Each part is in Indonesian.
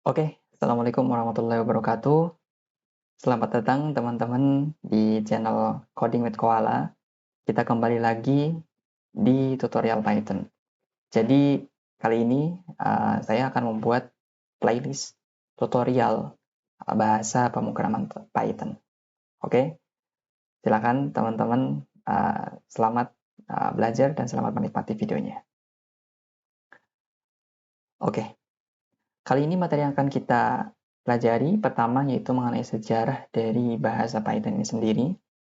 Oke, Assalamualaikum warahmatullahi wabarakatuh. Selamat datang teman-teman di channel Coding with Koala. Kita kembali lagi di tutorial Python. Jadi kali ini saya akan membuat playlist tutorial bahasa pemrograman Python. Oke, silakan teman-teman, selamat belajar dan selamat menikmati videonya. Oke, kali ini materi yang akan kita pelajari pertama yaitu mengenai sejarah dari bahasa Python ini sendiri,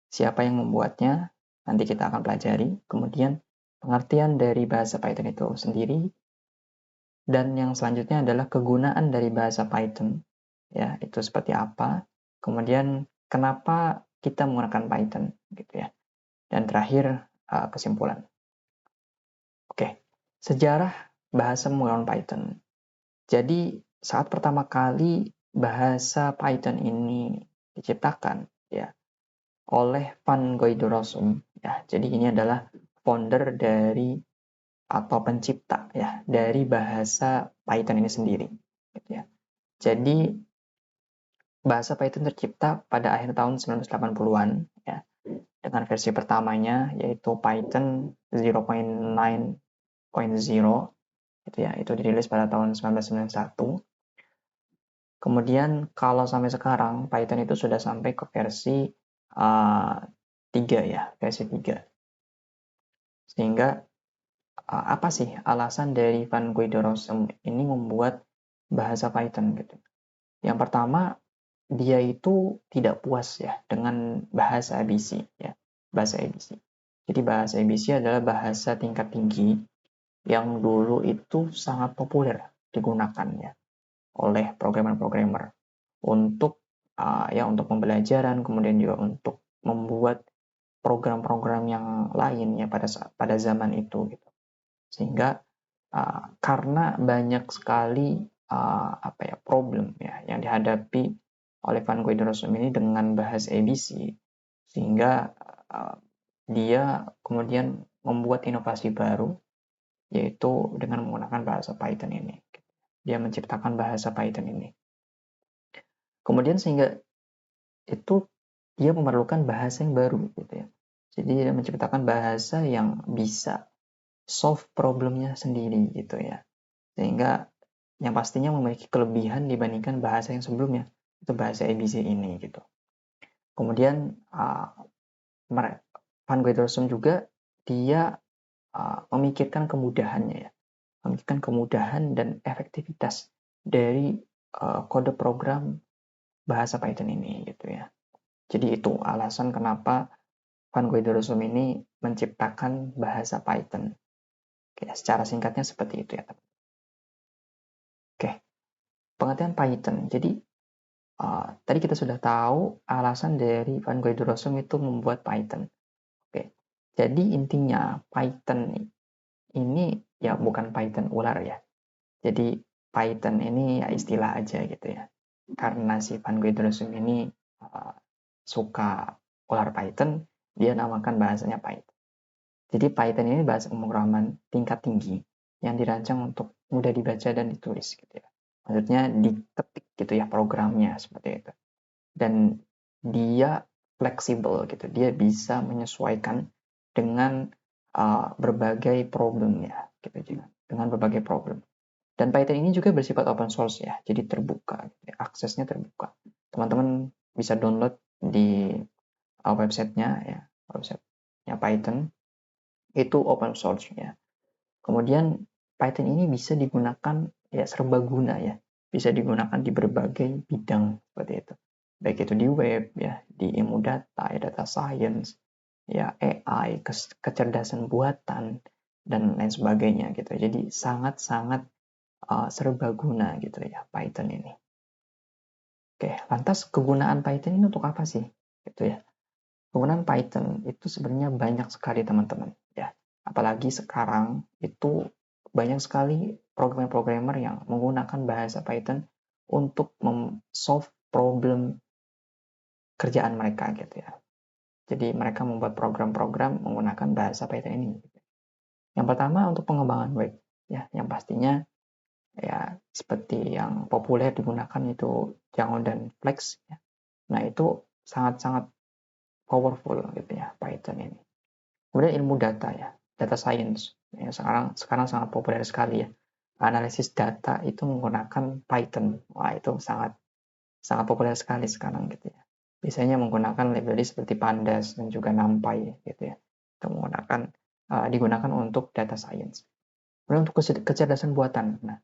siapa yang membuatnya, nanti kita akan pelajari. Kemudian pengertian dari bahasa Python itu sendiri, dan yang selanjutnya adalah kegunaan dari bahasa Python, ya itu seperti apa. Kemudian kenapa kita menggunakan Python, gitu ya. Dan terakhir kesimpulan. Oke, sejarah bahasa menggunakan Python. Jadi saat pertama kali bahasa Python ini diciptakan ya oleh Van Guidoresum ya. Jadi ini adalah founder dari atau pencipta ya dari bahasa Python ini sendiri gitu ya. Jadi bahasa Python tercipta pada akhir tahun 1980-an ya dengan versi pertamanya yaitu Python 0.9.0 gitu ya. Itu dirilis pada tahun 1991. Kemudian kalau sampai sekarang Python itu sudah sampai ke versi 3 ya, versi 3. Sehingga apa sih alasan dari Van Guidoresum ini membuat bahasa Python gitu. Yang pertama, dia itu tidak puas ya dengan bahasa ABC ya, bahasa ABC. Jadi bahasa ABC adalah bahasa tingkat tinggi yang dulu itu sangat populer digunakan ya oleh programmer-programmer untuk untuk pembelajaran, kemudian juga untuk membuat program-program yang lain ya pada zaman itu gitu. Sehingga karena banyak sekali problem ya yang dihadapi oleh Van Guidoresum ini dengan bahasa ABC, sehingga dia kemudian membuat inovasi baru yaitu dengan menggunakan bahasa Python ini. Dia menciptakan bahasa Python ini. Kemudian sehingga itu dia memerlukan bahasa yang baru gitu ya. Jadi dia menciptakan bahasa yang bisa solve problemnya sendiri gitu ya. Sehingga yang pastinya memiliki kelebihan dibandingkan bahasa yang sebelumnya, itu bahasa ABC ini gitu. Kemudian Van Guidoresum juga dia memikirkan kemudahannya ya. Memikirkan kemudahan dan efektivitas dari kode program bahasa Python ini gitu ya. Jadi itu alasan kenapa Van Guidoresum ini menciptakan bahasa Python. Oke, secara singkatnya seperti itu ya. Oke, pengertian Python. Jadi tadi kita sudah tahu alasan dari Van Guidoresum itu membuat Python. Oke, jadi intinya Python ini ya bukan Python ular ya. Jadi Python ini ya istilah aja gitu ya. Karena si Van Guidoresum ini suka ular Python, dia namakan bahasanya Python. Jadi Python ini bahasa pemrograman tingkat tinggi yang dirancang untuk mudah dibaca dan ditulis gitu ya. Maksudnya diketik gitu ya programnya seperti itu. Dan dia fleksibel gitu. Dia bisa menyesuaikan dengan berbagai problem ya gitu juga. Dengan berbagai problem. Dan Python ini juga bersifat open source ya. Jadi terbuka, gitu ya. Aksesnya terbuka. Teman-teman bisa download di websitenya ya, websitenya Python itu open source ya. Kemudian Python ini bisa digunakan ya serbaguna ya, bisa digunakan di berbagai bidang seperti itu. Baik itu di web ya, di ilmu data, ya data science, ya AI, kecerdasan buatan dan lain sebagainya gitu. Jadi sangat-sangat serbaguna gitu ya Python ini. Oke, lantas kegunaan Python ini untuk apa sih? Gitu ya. Kegunaan Python itu sebenarnya banyak sekali teman-teman ya. Apalagi sekarang itu banyak sekali programmer-programmer yang menggunakan bahasa Python untuk solve problem kerjaan mereka gitu ya. Jadi mereka membuat program-program menggunakan bahasa Python ini. Yang pertama untuk pengembangan web ya, yang pastinya ya seperti yang populer digunakan itu Django dan Flex ya. Nah itu sangat-sangat powerful gitu ya Python ini. Kemudian ilmu data ya, data science ya, sekarang sangat populer sekali ya. Analisis data itu menggunakan Python. Wah itu sangat sangat populer sekali sekarang gitu ya. Biasanya menggunakan library seperti Pandas dan juga NumPy gitu ya. Itu digunakan untuk data science. Kemudian untuk kecerdasan buatan. Nah,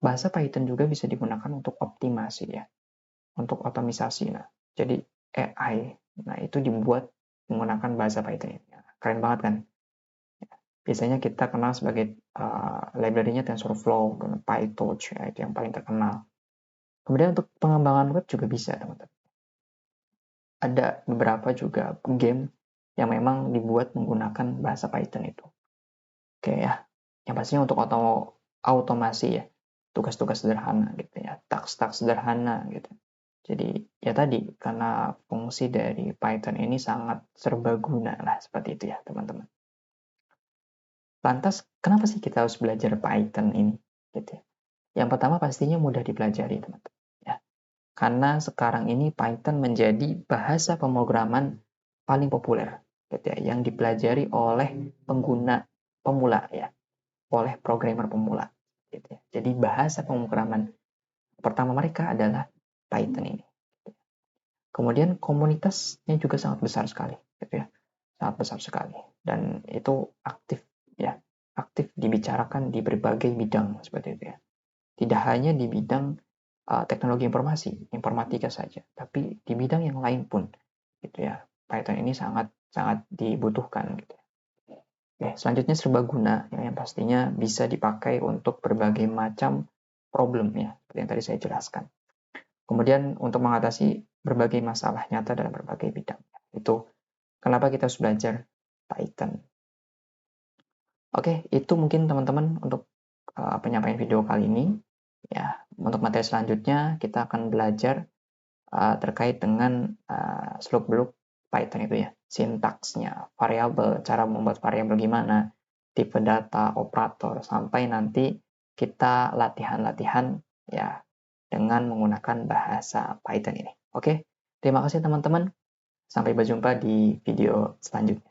bahasa Python juga bisa digunakan untuk optimasi ya, untuk otomisasi. Nah, jadi AI, nah itu dibuat menggunakan bahasa Python. Ya, keren banget kan? Biasanya kita kenal sebagai library-nya TensorFlow, PyTorch, ya, itu yang paling terkenal. Kemudian untuk pengembangan web juga bisa, teman-teman. Ada beberapa juga game yang memang dibuat menggunakan bahasa Python itu. Oke ya, yang pastinya untuk automasi ya, tugas-tugas sederhana gitu ya, task-task sederhana gitu. Jadi ya tadi, karena fungsi dari Python ini sangat serbaguna lah, seperti itu ya teman-teman. Lantas, kenapa sih kita harus belajar Python ini? Gitu ya. Yang pertama pastinya mudah dipelajari, teman-teman. Ya. Karena sekarang ini Python menjadi bahasa pemrograman paling populer, gitu ya, yang dipelajari oleh pengguna pemula, ya, oleh programmer pemula. Gitu ya. Jadi bahasa pemrograman pertama mereka adalah Python ini. Kemudian komunitasnya juga sangat besar sekali, gitu ya, sangat besar sekali, dan itu aktif, ya, aktif dibicarakan di berbagai bidang seperti itu ya. Tidak hanya di bidang teknologi informasi, informatika saja, tapi di bidang yang lain pun, gitu ya. Python ini sangat sangat dibutuhkan, gitu ya. Oke, selanjutnya serbaguna, ya, yang pastinya bisa dipakai untuk berbagai macam problem ya, seperti yang tadi saya jelaskan. Kemudian untuk mengatasi berbagai masalah nyata dalam berbagai bidang. Itu kenapa kita harus belajar Python. Oke, itu mungkin teman-teman untuk penyampaian video kali ini. Ya, untuk materi selanjutnya kita akan belajar terkait dengan seluk-beluk Python itu ya, sintaksnya, variabel, cara membuat variabel gimana, tipe data, operator, sampai nanti kita latihan-latihan ya dengan menggunakan bahasa Python ini. Oke, terima kasih teman-teman. Sampai berjumpa di video selanjutnya.